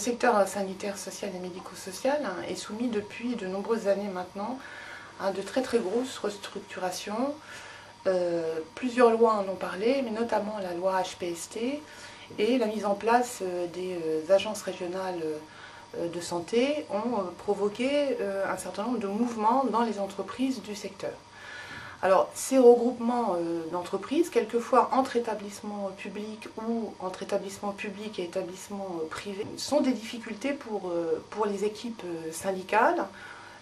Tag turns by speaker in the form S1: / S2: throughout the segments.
S1: secteur sanitaire, social et médico-social est soumis depuis de nombreuses années maintenant à de très grosses restructurations. Plusieurs lois en ont parlé, mais notamment la loi HPST et la mise en place des agences régionales de santé ont provoqué un certain nombre de mouvements dans les entreprises du secteur. Alors, ces regroupements d'entreprises, quelquefois entre établissements publics ou entre établissements publics et établissements privés, sont des difficultés pour les équipes syndicales.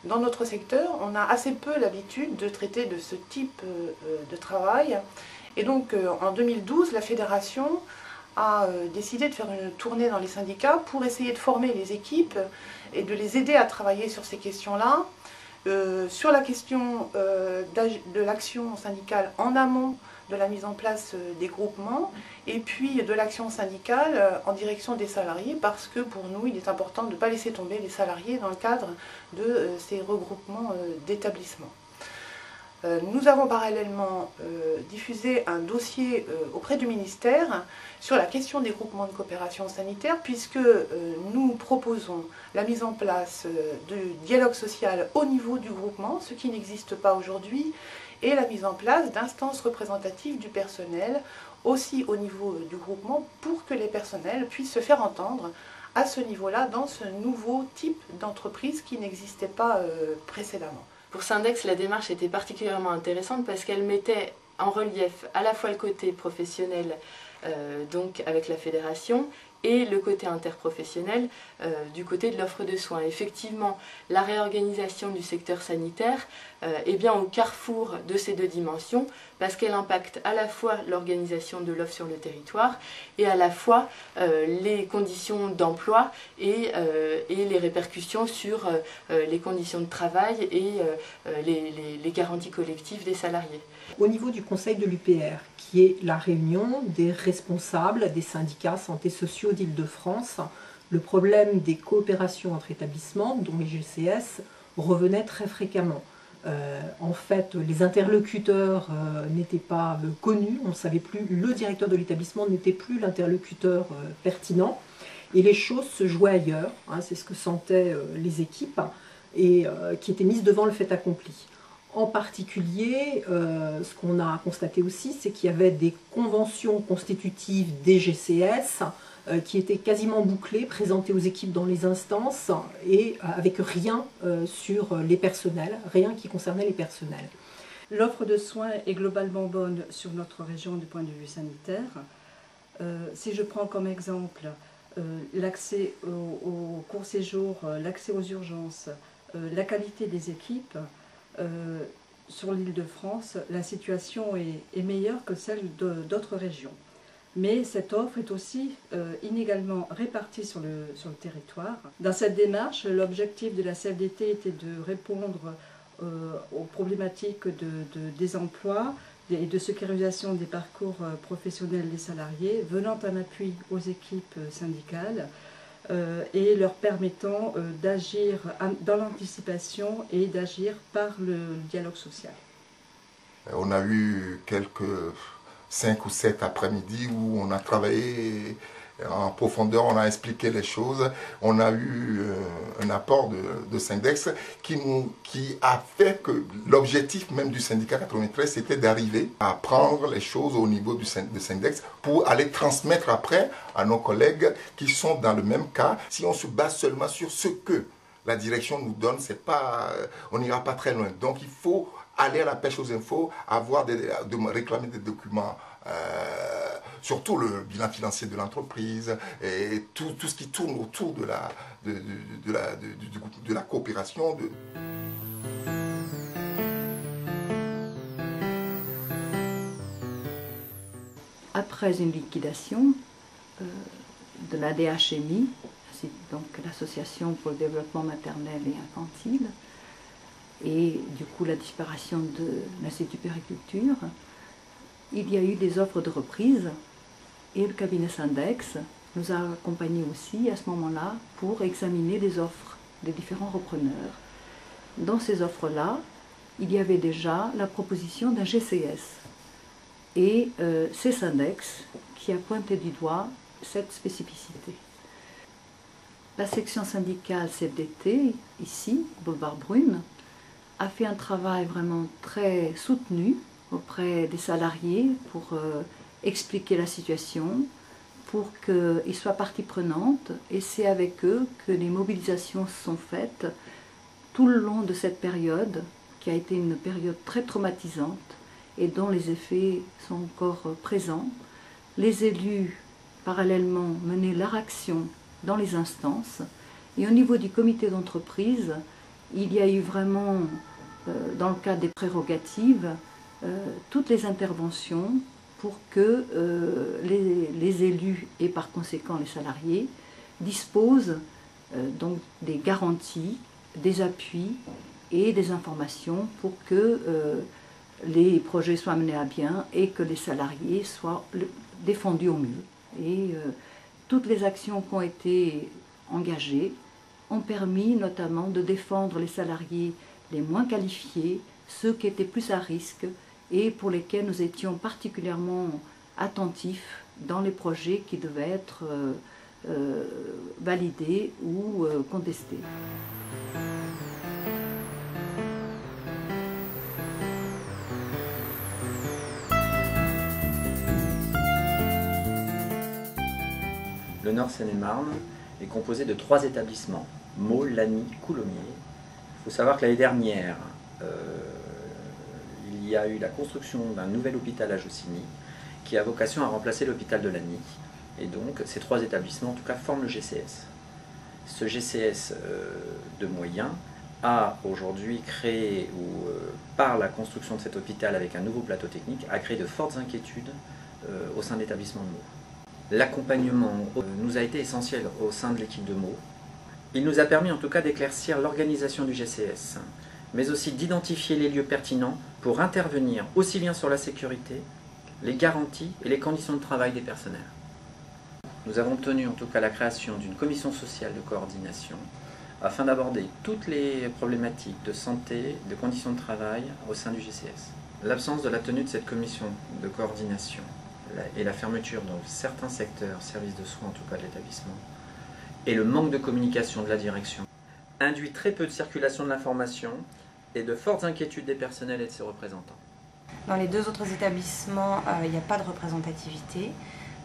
S1: Dans notre secteur, on a assez peu l'habitude de traiter de ce type de travail. Et donc, en 2012, la fédération a décidé de faire une tournée dans les syndicats pour essayer de former les équipes et de les aider à travailler sur ces questions-là. Sur la question de l'action syndicale en amont de la mise en place des groupements et puis de l'action syndicale en direction des salariés, parce que pour nous il est important de ne pas laisser tomber les salariés dans le cadre de ces regroupements d'établissements. Nous avons parallèlement diffusé un dossier auprès du ministère sur la question des groupements de coopération sanitaire, puisque nous proposons la mise en place de dialogue social au niveau du groupement, ce qui n'existe pas aujourd'hui, et la mise en place d'instances représentatives du personnel, aussi au niveau du groupement, pour que les personnels puissent se faire entendre à ce niveau-là, dans ce nouveau type d'entreprise qui n'existait pas précédemment.
S2: Pour Syndex, la démarche était particulièrement intéressante parce qu'elle mettait en relief à la fois le côté professionnel, donc avec la fédération, et le côté interprofessionnel du côté de l'offre de soins. Effectivement, la réorganisation du secteur sanitaire est bien au carrefour de ces deux dimensions parce qu'elle impacte à la fois l'organisation de l'offre sur le territoire et à la fois les conditions d'emploi et les répercussions sur les conditions de travail et les garanties collectives des salariés.
S3: Au niveau du conseil de l'UPR, qui est la réunion des responsables des syndicats santé sociaux d'Île-de-France, le problème des coopérations entre établissements, dont les GCS, revenait très fréquemment. En fait, les interlocuteurs n'étaient pas connus, on ne savait plus, le directeur de l'établissement n'était plus l'interlocuteur pertinent, et les choses se jouaient ailleurs, hein, c'est ce que sentaient les équipes, et qui étaient mises devant le fait accompli. En particulier, ce qu'on a constaté aussi, c'est qu'il y avait des conventions constitutives des GCS qui étaient quasiment bouclées, présentées aux équipes dans les instances et avec rien sur les personnels, rien qui concernait les personnels.
S4: L'offre de soins est globalement bonne sur notre région du point de vue sanitaire. Si je prends comme exemple l'accès au court séjour, l'accès aux urgences, la qualité des équipes, sur l'Île-de-France, la situation est meilleure que celle d'autres régions. Mais cette offre est aussi inégalement répartie sur le territoire. Dans cette démarche, l'objectif de la CFDT était de répondre aux problématiques des emplois et de sécurisation des parcours professionnels des salariés, venant en appui aux équipes syndicales, et leur permettant d'agir dans l'anticipation et d'agir par le dialogue social.
S5: On a eu quelques 5 ou 7 après-midi où on a travaillé en profondeur, on a expliqué les choses, on a eu un apport de Syndex qui a fait que l'objectif même du syndicat 93, c'était d'arriver à prendre les choses au niveau de Syndex pour aller transmettre après à nos collègues qui sont dans le même cas. Si on se base seulement sur ce que la direction nous donne, on n'ira pas très loin. Donc il faut aller à la pêche aux infos, réclamer des documents, surtout le bilan financier de l'entreprise et tout ce qui tourne autour de la coopération.
S6: Après une liquidation de la DHMI, donc l'Association pour le développement maternel et infantile, et du coup la disparition de l'Institut Périculture, il y a eu des offres de reprise et le cabinet Syndex nous a accompagnés aussi à ce moment-là pour examiner les offres des différents repreneurs. Dans ces offres-là, il y avait déjà la proposition d'un GCS et c'est Syndex qui a pointé du doigt cette spécificité. La section syndicale CFDT, ici, Boulevard Brune, a fait un travail vraiment très soutenu auprès des salariés pour expliquer la situation, pour qu'ils soient partie prenante. Et c'est avec eux que les mobilisations se sont faites tout le long de cette période, qui a été une période très traumatisante et dont les effets sont encore présents. Les élus, parallèlement, menaient leur action dans les instances. Et au niveau du comité d'entreprise, il y a eu vraiment, dans le cadre des prérogatives, toutes les interventions pour que les élus et par conséquent les salariés disposent donc des garanties, des appuis et des informations pour que les projets soient menés à bien et que les salariés soient défendus au mieux. Et toutes les actions qui ont été engagées ont permis notamment de défendre les salariés les moins qualifiés, ceux qui étaient plus à risque et pour lesquels nous étions particulièrement attentifs dans les projets qui devaient être validés ou contestés.
S7: Le Nord Seine-et-Marne est composé de 3 établissements, Meaux, Lagny, Coulommiers. Il faut savoir que l'année dernière, il y a eu la construction d'un nouvel hôpital à Jossigny qui a vocation à remplacer l'hôpital de Lagny. Et donc ces 3 établissements en tout cas forment le GCS. Ce GCS de moyens a aujourd'hui créé, par la construction de cet hôpital avec un nouveau plateau technique, a créé de fortes inquiétudes au sein de l'établissement de Meaux. L'accompagnement nous a été essentiel au sein de l'équipe de Meaux. Il nous a permis en tout cas d'éclaircir l'organisation du GCS, mais aussi d'identifier les lieux pertinents pour intervenir aussi bien sur la sécurité, les garanties et les conditions de travail des personnels. Nous avons tenu en tout cas la création d'une commission sociale de coordination afin d'aborder toutes les problématiques de santé, de conditions de travail au sein du GCS. L'absence de la tenue de cette commission de coordination et la fermeture dans certains secteurs, services de soins en tout cas de l'établissement, et le manque de communication de la direction, induit très peu de circulation de l'information et de fortes inquiétudes des personnels et de ses représentants.
S8: Dans les 2 autres établissements, il n'y a pas de représentativité.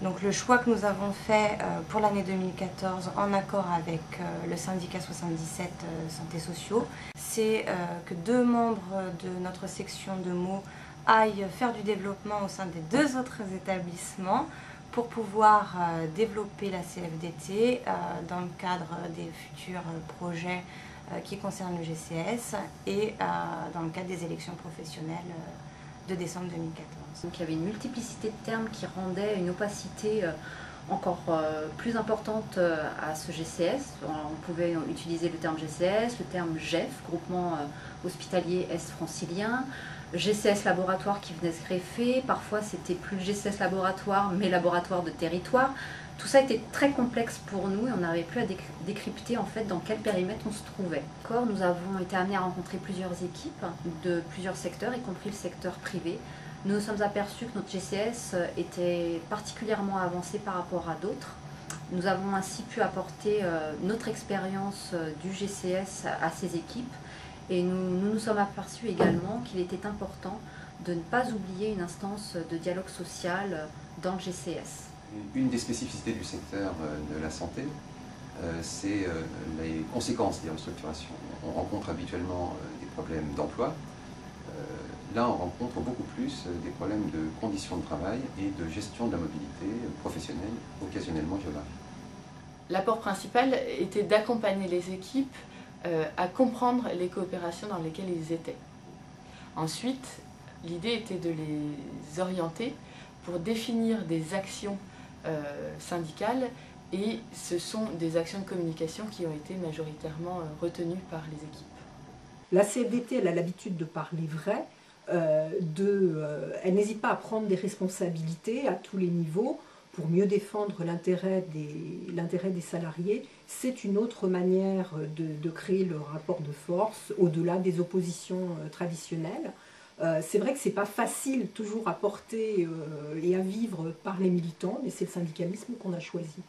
S8: Donc le choix que nous avons fait pour l'année 2014, en accord avec le syndicat 77 Santé Sociaux, c'est que 2 membres de notre section de Meaux aillent faire du développement au sein des 2 autres établissements pour pouvoir développer la CFDT dans le cadre des futurs projets qui concernent le GCS et dans le cadre des élections professionnelles de décembre 2014.
S9: Donc il y avait une multiplicité de termes qui rendaient une opacité encore plus importante à ce GCS. On pouvait utiliser le terme GCS, le terme GEF, groupement hospitalier est-francilien, GCS laboratoire qui venait se greffer, parfois c'était plus le GCS laboratoire mais laboratoire de territoire. Tout ça était très complexe pour nous et on n'arrivait plus à décrypter en fait dans quel périmètre on se trouvait. Encore, nous avons été amenés à rencontrer plusieurs équipes de plusieurs secteurs, y compris le secteur privé. Nous nous sommes aperçus que notre GCS était particulièrement avancé par rapport à d'autres. Nous avons ainsi pu apporter notre expérience du GCS à ces équipes et nous nous sommes aperçus également qu'il était important de ne pas oublier une instance de dialogue social dans le GCS.
S10: Une des spécificités du secteur de la santé, c'est les conséquences des restructurations. On rencontre habituellement des problèmes d'emploi. Là, on rencontre beaucoup plus des problèmes de conditions de travail et de gestion de la mobilité professionnelle, occasionnellement géographique.
S2: L'apport principal était d'accompagner les équipes à comprendre les coopérations dans lesquelles ils étaient. Ensuite, l'idée était de les orienter pour définir des actions syndicales et ce sont des actions de communication qui ont été majoritairement retenues par les équipes.
S3: La CFDT, elle a l'habitude de parler vrai, elle n'hésite pas à prendre des responsabilités à tous les niveaux pour mieux défendre l'intérêt des salariés. C'est une autre manière de créer le rapport de force au-delà des oppositions traditionnelles. C'est vrai que ce n'est pas facile toujours à porter et à vivre par les militants, mais c'est le syndicalisme qu'on a choisi.